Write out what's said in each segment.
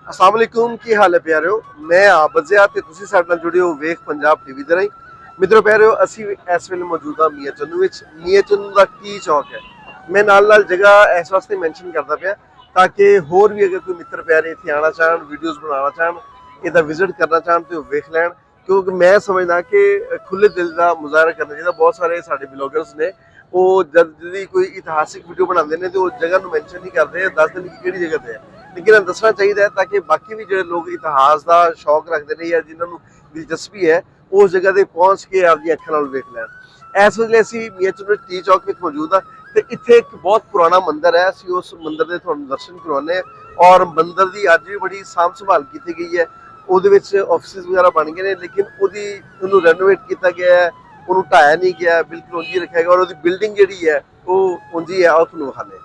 अस्सलाम वालेकुम की हाल है प्यारिओ मैं आप बजिया ते तुसी साडे नाल जुड़े हो वेख पंजाब टीवी दे राहीं मित्रों प्यारिओ असी इस वेले मौजूद हाँ मियां चन्नू विच मियां चन्नू दा टी चौक है मैं नाल जगह इस वास्ते मैंशन करदा पिया ताकि होर भी अगर कोई मित्र प्यारे इत्थे आना चाहन वीडियोज़ बनाना चाहन इहदा विजिट करना चाहन तो वेख लैन क्योंकि मैं समझदा कि खुले दिल का मुजाहरा करना चाहिए। बहुत सारे साडे ब्लॉगर्स ने वो जब कोई इतिहासिक वीडियो बनाते हैं तो उस जगह को मैंशन नहीं करते दस दिन की किहड़ी जगह ते है लेकिन दसना चाहिए ताकि बाकी भी जो लोग इतिहास का शौक रखते हैं या जिन्होंने दिलचस्पी है उस जगह पर पहुँच के आपकी अखा नाल वेख लैन। इस वेले असीं मियां चन्नू टी चौक में मौजूद हाँ तो इत्थे एक बहुत पुराना मंदिर है असीं उस मंदिर के तुहानूं दर्शन करवाने और मंदिर की अज भी बड़ी सांभ संभाल की गई है ਉਹਦੇ ਵਿੱਚ ਆਫਿਸਿਸ वगैरह बन गए हैं लेकिन ਉਹਨੂੰ ਰੈਨੋਵੇਟ किया गया है ਉਹਨੂੰ ਢਾਇਆ नहीं गया बिल्कुल ਉਂਝ ही रखा गया और ਉਹਦੀ बिल्डिंग ਜਿਹੜੀ है वो ਉਂਝ ही है ਉਹ ਤੁਹਾਨੂੰ ਵਿਖਾਉਂਦੇ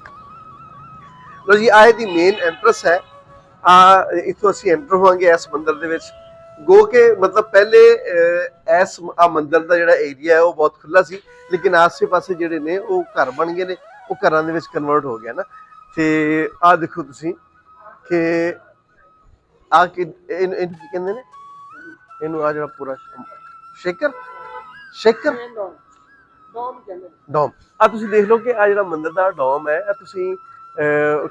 लो जी आए दी मेन एंट्रेंस है इत्थों असीं एंटर होवांगे इस मंदिर दे विच गो के मतलब पहले इस मंदिर का जिहड़ा एरिया है वो बहुत खुला सी लेकिन आसे पासे जिहड़े ने वो घर बन गए ने वो घरां दे विच कन्वर्ट हो गया ना ते आ देखो तुसीं कि आ कि इहनूं की कहंदे ने इहनूं आ जिहड़ा पूरा शेकर शेकर डोम आ तुसीं देख लो कि आ जिहड़ा मंदिर दा डोम है तुसीं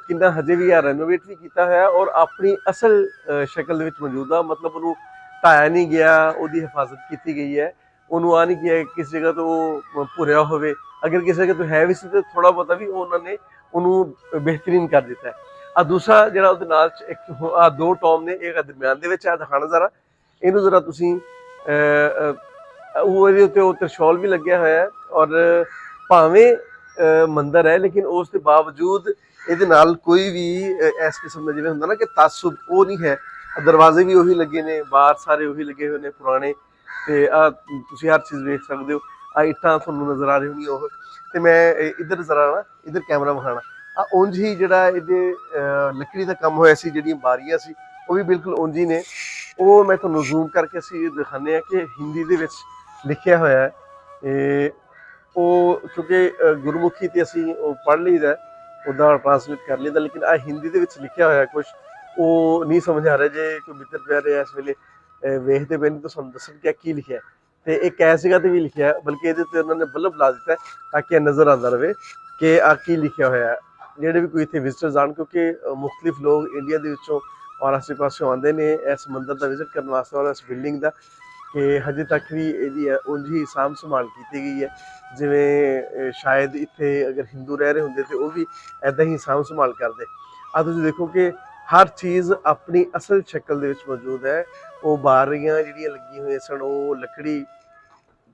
किन्ना हजे भी रेनोवेट भी किया है और अपनी असल शक्ल दे विच मौजूद है मतलब उन्होंने ढाया नहीं गया उसकी हिफाजत की गई है उन्होंने आ नहीं किया किस जगह तो भुरिया हो अगर किसी जगह तो है भी तो थोड़ा बहुता भी उन्होंने उन्होंने बेहतरीन कर दिता है। आ दूसरा जो एक दो टॉम ने एक दरम्यान के दिखाना जरा इनू जरा तुसीं त्रिशौल भी लग्या होया है और भावें मंदिर है लेकिन उसके बावजूद ਇਹਦੇ ਨਾਲ कोई भी इस किस्म का जिवें हुंदा ना कि तासुब वो नहीं है दरवाजे भी उही लगे ने बाहर सारे उही लगे हुए ने पुराने ते तुसीं हर चीज़ देख सकते हो आ इट्टां तुहानूं नज़र आ रही होनी ते मैं इधर जरा ना इधर कैमरा विखाना उंज ही जिहड़ा इहदे लकड़ी का काम होया सी जिहड़ियां बारियां सी वो भी बिल्कुल उंज ही ने वो मैं तुहानूं जूम करके असीं दिखाने कि हिंदी दे विच लिखिया होया है वो क्योंकि गुरमुखी ते असीं पढ़ लईदा उदा ट्रांसलेट कर लीदा लेकिन आ हिंदी दे विच लिखिया होया कुछ वो नहीं समझ आ रहा जे कोई मित्र प्यारे इस वेले वेखदे पे तो सानूं दस्सण कि की लिखिया है ते एक ऐसी जगह ते भी लिखिया है बल्कि इहदे ते उन्होंने बल्ब ला दिता है ताकि नज़र आंदा रहे कि आ की लिखिया होया है जिहड़े भी कोई इत्थे विजिटर्स आन क्योंकि मुख्तलिफ लोग इंडिया दे विचों और आसे पासों आंदे ने इस मंदिर का विजिट करने वास्ते और इस बिल्डिंग का कि हजे तक भी यदि उंज ही साम संभाल की गई है जिमें शायद इत्थे अगर हिंदू रह रहे होंगे तो वह भी ऐदा ही साम संभाल करते आ तुसीं देखो कि हर चीज़ अपनी असल शक्ल दे विच मौजूद है वो बारियां जिहड़ियां लगी हुई सन वो लकड़ी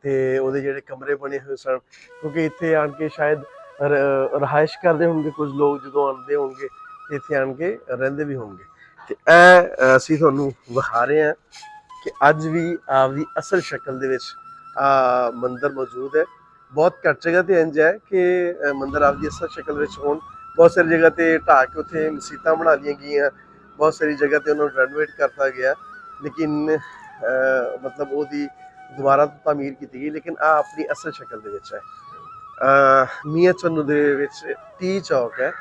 ते उहदे जिहड़े कमरे बने हुए सन क्योंकि इत्थे आन के शायद रहायश करते होंगे कुछ लोग जो आते होंगे इत्थे आन के रहिंदे भी होंगे ते असीं तुहानूं विखा रहे हैं कि अज भी आपकी असल शक्ल दे विच मंदिर मौजूद है। बहुत घट जगह तो इंज है कि मंदिर आपकी असल शक्ल में होन बहुत सारी जगह पर ढा के उत्थे मसीतां बना दी गई बहुत सारी जगह पर उन्होंने रेनोवेट करता गया लेकिन मतलब वो दोबारा तो तामीर की गई लेकिन अपनी असल शक्ल दे विच है। मियां चन्नू दे विच टी चौक है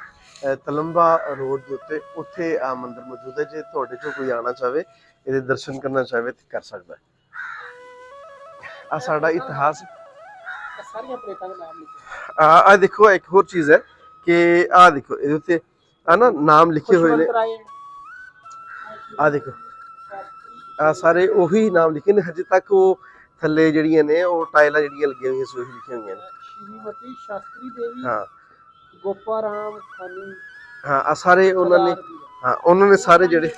तलंबा रोड के उत्ते उत्थे आ मंदिर मौजूद है जे तुहाडे चों कोई आना चाहे ये दर्शन करना चाहे तो कर सकता है। आ साडा इतिहास आ देखो एक होर चीज़ है कि आ देखो ये उत्ते आ ना नाम लिखे हुए ने आ देखो आ सारे उही नाम लिखे ने हजे तक वो थल्ले जिहड़ियां ने वो टाइलां जिहड़ियां लगियां होईयां सी उही लिखियां होईयां ने श्रीमती शास्त्री देवी हाँ गोपाराम खानी हाँ आ सारे उन्होंने हाँ उन्होंने सारे जिहड़े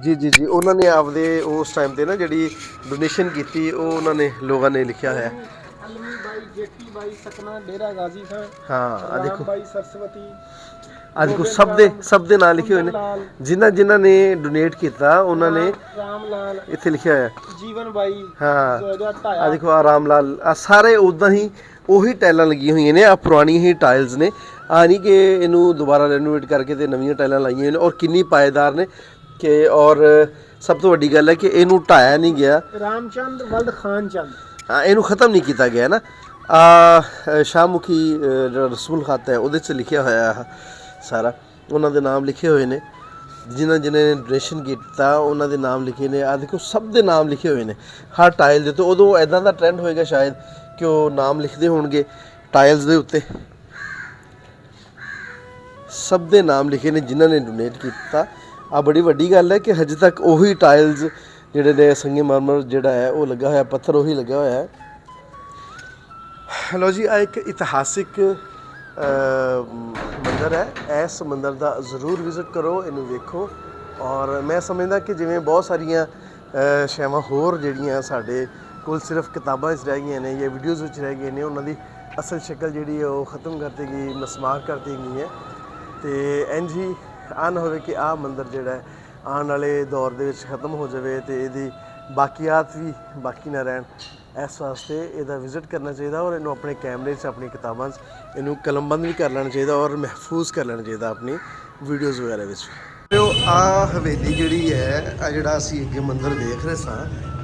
जी जी जी उन्होंने आपदे उस टाइम ते ना जिहड़ी डोनेशन की उन्होंने लोगों ने लिखा है हाँ देखो आज को सब दे नाम लिखे हुए हैं जिन्हां ने डोनेट किया उन्होंने इत्थे लिखा है जीवन बाई हाँ आ देखो आ राम लाल आ सारे उदा ही ਉਹੀ टाइलां लगी हुई ने आ पुरानी ही टाइल्स ने आ नहीं कि इनू दोबारा रेनोवेट करके ते नवीं टाइलां लाइयां ने और किन्नी पाएदार ने कि और सब तो वड्डी गल है कि इनू ढाया नहीं गया रामचंद वल्द खान चंद हाँ इनू ख़त्म नहीं किया गया ना शाहमुखी रसूल खत है वो लिखा होया सारा उन्होंने नाम लिखे हुए ने ਜਿਨ੍ਹਾਂ ਨੇ ਡੋਨੇਸ਼ਨ ਕੀਤਾ ਉਹਨਾਂ ਦੇ ਨਾਮ ਲਿਖੇ ਨੇ। ਆ ਦੇਖੋ ਸਭ ਦੇ ਨਾਮ ਲਿਖੇ ਹੋਏ ਨੇ ਹਰ ਟਾਇਲ ਦੇ ਉੱਤੇ। ਉਦੋਂ ਐਦਾਂ ਦਾ ਟ੍ਰੈਂਡ ਹੋਏਗਾ ਸ਼ਾਇਦ ਕਿ ਉਹ ਨਾਮ ਲਿਖਦੇ ਹੋਣਗੇ ਟਾਇਲਸ ਦੇ ਉੱਤੇ। ਸਭ ਦੇ ਨਾਮ ਲਿਖੇ ਨੇ ਜਿਨ੍ਹਾਂ ਨੇ ਡੋਨੇਟ ਕੀਤਾ। ਆ ਬੜੀ ਵੱਡੀ ਗੱਲ ਹੈ ਕਿ ਹਜੇ ਤੱਕ ਉਹੀ ਟਾਇਲਸ ਜਿਹੜੇ ਨੇ ਸੰਗਮਰਮਰ ਜਿਹੜਾ ਹੈ ਉਹ ਲੱਗਾ ਹੋਇਆ, ਪੱਥਰ ਉਹੀ ਲੱਗਾ ਹੋਇਆ ਹੈ। ਲਓ ਜੀ, ਆ ਇੱਕ ਇਤਿਹਾਸਿਕ ਮੰਦਰ ਹੈ। ਇਸ ਮੰਦਰ ਦਾ ਜ਼ਰੂਰ ਵਿਜ਼ਿਟ ਕਰੋ, ਇਹਨੂੰ ਵੇਖੋ। ਔਰ ਮੈਂ ਸਮਝਦਾ ਕਿ ਜਿਵੇਂ ਬਹੁਤ ਸਾਰੀਆਂ ਸ਼ੈਵਾਂ ਹੋਰ ਜਿਹੜੀਆਂ ਸਾਡੇ ਕੋਲ ਸਿਰਫ ਕਿਤਾਬਾਂ ਵਿੱਚ ਰਹਿ ਗਈਆਂ ਨੇ ਜਾਂ ਵੀਡੀਓਜ਼ ਵਿੱਚ ਰਹਿ ਗਈਆਂ ਨੇ, ਉਹਨਾਂ ਦੀ ਅਸਲ ਸ਼ਕਲ ਜਿਹੜੀ ਹੈ ਉਹ ਖਤਮ ਕਰ ਦਿੱਤੀ ਗਈ, ਮਸਮਾਰ ਕਰ ਦਿੱਤੀ ਗਈ ਹੈ। ਅਤੇ ਇੰਝ ਹੀ ਆਹ ਨਾ ਹੋਵੇ ਕਿ ਆਹ ਮੰਦਰ ਜਿਹੜਾ ਹੈ ਆਉਣ ਵਾਲੇ ਦੌਰ ਦੇ ਵਿੱਚ ਖਤਮ ਹੋ ਜਾਵੇ ਅਤੇ ਇਹਦੀ ਬਾਕੀਆਤ ਵੀ ਬਾਕੀ ਨਾ ਰਹਿਣ। ਇਸ ਵਾਸਤੇ ਇਹਦਾ ਵਿਜ਼ਿਟ ਕਰਨਾ ਚਾਹੀਦਾ ਔਰ ਇਹਨੂੰ ਆਪਣੇ ਕੈਮਰੇ 'ਚ, ਆਪਣੀ ਕਿਤਾਬਾਂ 'ਚ ਇਹਨੂੰ ਕਲਮਬੰਦ ਵੀ ਕਰ ਲੈਣਾ ਚਾਹੀਦਾ ਔਰ ਮਹਿਫੂਜ਼ ਕਰ ਲੈਣਾ ਚਾਹੀਦਾ ਆਪਣੀ ਵੀਡੀਓਜ਼ ਵਗੈਰਾ ਵਿੱਚ। ਆ ਹਵੇਲੀ ਜਿਹੜੀ ਹੈ, ਆ ਜਿਹੜਾ ਅਸੀਂ ਅੱਗੇ ਮੰਦਰ ਦੇਖ ਰਹੇ ਸਾਂ,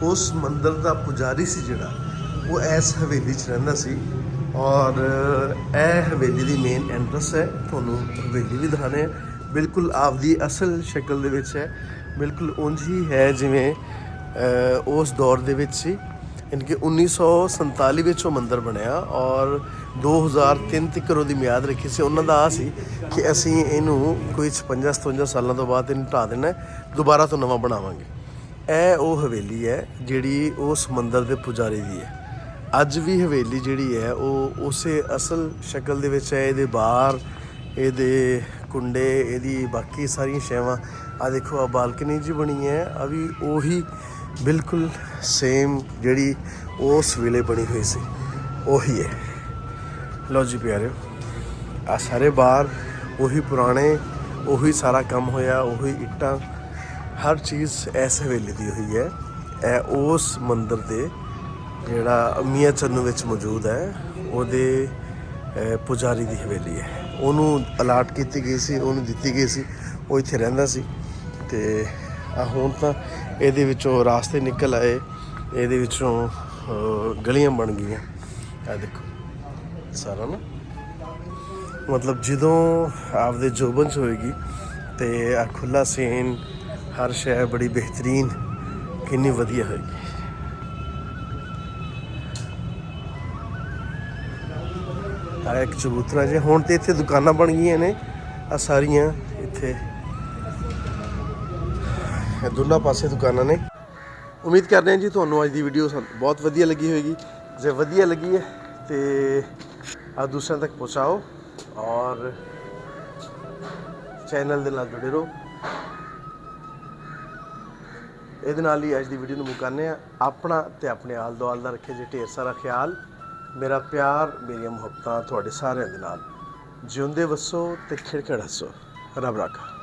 ਉਸ ਮੰਦਰ ਦਾ ਪੁਜਾਰੀ ਸੀ ਜਿਹੜਾ, ਉਹ ਇਸ ਹਵੇਲੀ 'ਚ ਰਹਿੰਦਾ ਸੀ। ਔਰ ਇਹ ਹਵੇਲੀ ਦੀ ਮੇਨ ਐਂਟਰੈਂਸ ਹੈ। ਤੁਹਾਨੂੰ ਹਵੇਲੀ ਵੀ ਦਿਖਾਉਂਦੇ ਹਾਂ, ਬਿਲਕੁਲ ਆਪਦੀ ਅਸਲ ਸ਼ਕਲ ਦੇ ਵਿੱਚ ਹੈ। ਬਿਲਕੁਲ ਉਂਝ ਹੀ ਹੈ ਜਿਵੇਂ ਉਸ ਦੌਰ ਦੇ ਵਿੱਚ ਸੀ। ਯਾਨੀ ਕਿ 1947 ਵਿੱਚ ਉਹ ਮੰਦਰ ਬਣਿਆ ਔਰ 2003 ਤੱਕ ਉਹਦੀ ਮਿਆਦ ਰੱਖੀ ਸੀ। ਉਹਨਾਂ ਦਾ ਆ ਸੀ ਕਿ ਅਸੀਂ ਇਹਨੂੰ ਕੋਈ 56-57 ਸਾਲਾਂ ਤੋਂ ਬਾਅਦ ਇਹਨੂੰ ਢਾਹ ਦੇਣਾ, ਦੁਬਾਰਾ ਤੋਂ ਨਵਾਂ ਬਣਾਵਾਂਗੇ। ਇਹ ਉਹ ਹਵੇਲੀ ਹੈ ਜਿਹੜੀ ਉਸ ਮੰਦਰ ਦੇ ਪੁਜਾਰੀ ਦੀ ਹੈ। ਅੱਜ ਵੀ ਹਵੇਲੀ ਜਿਹੜੀ ਹੈ ਉਹ ਉਸੇ ਅਸਲ ਸ਼ਕਲ ਦੇ ਵਿੱਚ ਹੈ। ਇਹਦੇ ਬਾਹਰ ਇਹਦੇ ਕੁੰਡੇ, ਇਹਦੀ ਬਾਕੀ ਸਾਰੀਆਂ ਸ਼ੈਵਾਂ, ਆ ਦੇਖੋ ਆ ਬਾਲਕਨੀ ਜੀ ਬਣੀ ਹੈ, ਆ ਵੀ ਉਹੀ ਬਿਲਕੁਲ ਸੇਮ ਜਿਹੜੀ ਉਸ ਵੇਲੇ ਬਣੀ ਹੋਈ ਸੀ ਉਹੀ ਹੈ। ਲਓ ਜੀ ਪਿਆਰਿਓ, ਆ ਸਾਰੇ ਬਾਹਰ ਉਹੀ ਪੁਰਾਣੇ, ਉਹੀ ਸਾਰਾ ਕੰਮ ਹੋਇਆ, ਉਹੀ ਇੱਟਾਂ, ਹਰ ਚੀਜ਼ ਇਸ ਹਵੇਲੀ ਦੀ ਹੋਈ ਹੈ। ਇਹ ਉਸ ਮੰਦਰ ਦੇ ਜਿਹੜਾ ਮੀਆਂ ਚੰਨੂ ਵਿੱਚ ਮੌਜੂਦ ਹੈ ਉਹਦੇ ਪੁਜਾਰੀ ਦੀ ਹਵੇਲੀ ਹੈ। ਉਹਨੂੰ ਅਲਾਟ ਕੀਤੀ ਗਈ ਸੀ, ਉਹਨੂੰ ਦਿੱਤੀ ਗਈ ਸੀ, ਉਹ ਇੱਥੇ ਰਹਿੰਦਾ ਸੀ। ਅਤੇ ਆ ਹੁਣ ਤਾਂ ਇਹਦੇ ਵਿੱਚੋਂ ਰਾਸਤੇ ਨਿਕਲ ਆਏ, ਇਹਦੇ ਵਿੱਚੋਂ ਗਲੀਆਂ ਬਣ ਗਈਆਂ। ਆ ਦੇਖੋ ਸਾਰਾ ਨਾ, ਮਤਲਬ ਜਦੋਂ ਆਪਦੇ ਜੋਬਨ 'ਚ ਹੋਏਗੀ ਅਤੇ ਆ ਖੁੱਲ੍ਹਾ ਸੀਨ, ਹਰ ਸ਼ੈ ਬੜੀ ਬਿਹਤਰੀਨ, ਕਿੰਨੀ ਵਧੀਆ ਹੋਏਗੀ। ਆ ਇੱਕ ਚਬੂਤਰਾ ਜੇ, ਹੁਣ ਤਾਂ ਇੱਥੇ ਦੁਕਾਨਾਂ ਬਣ ਗਈਆਂ ਨੇ ਆ ਸਾਰੀਆਂ, ਇੱਥੇ ਦੋਨਾਂ ਪਾਸੇ ਦੁਕਾਨਾਂ ਨੇ। ਉਮੀਦ ਕਰਦੇ ਹਾਂ ਜੀ ਤੁਹਾਨੂੰ ਅੱਜ ਦੀ ਵੀਡੀਓ ਬਹੁਤ ਵਧੀਆ ਲੱਗੀ ਹੋਏਗੀ। ਜੇ ਵਧੀਆ ਲੱਗੀ ਹੈ ਤਾਂ ਦੂਸਰਿਆਂ ਤੱਕ ਪਹੁੰਚਾਓ ਔਰ ਚੈਨਲ ਦੇ ਨਾਲ ਜੁੜੇ ਰਹੋ। ਇਹਦੇ ਨਾਲ ਹੀ ਅੱਜ ਦੀ ਵੀਡੀਓ ਨੂੰ ਮੁਕਾਉਂਦੇ ਹਾਂ। ਆਪਣਾ ਅਤੇ ਆਪਣੇ ਆਲ ਦੁਆਲ ਦਾ ਰੱਖੇ ਜੇ ਢੇਰ ਸਾਰਾ ਖਿਆਲ। ਮੇਰਾ ਪਿਆਰ, ਮੇਰੀਆਂ ਮੁਹੱਬਤਾਂ ਤੁਹਾਡੇ ਸਾਰਿਆਂ ਦੇ ਨਾਲ। ਜਿਉਂਦੇ ਵਸੋ ਅਤੇ ਖਿੜਖਿੜ ਹੱਸੋ। ਰੱਬ ਰਾਖਾ।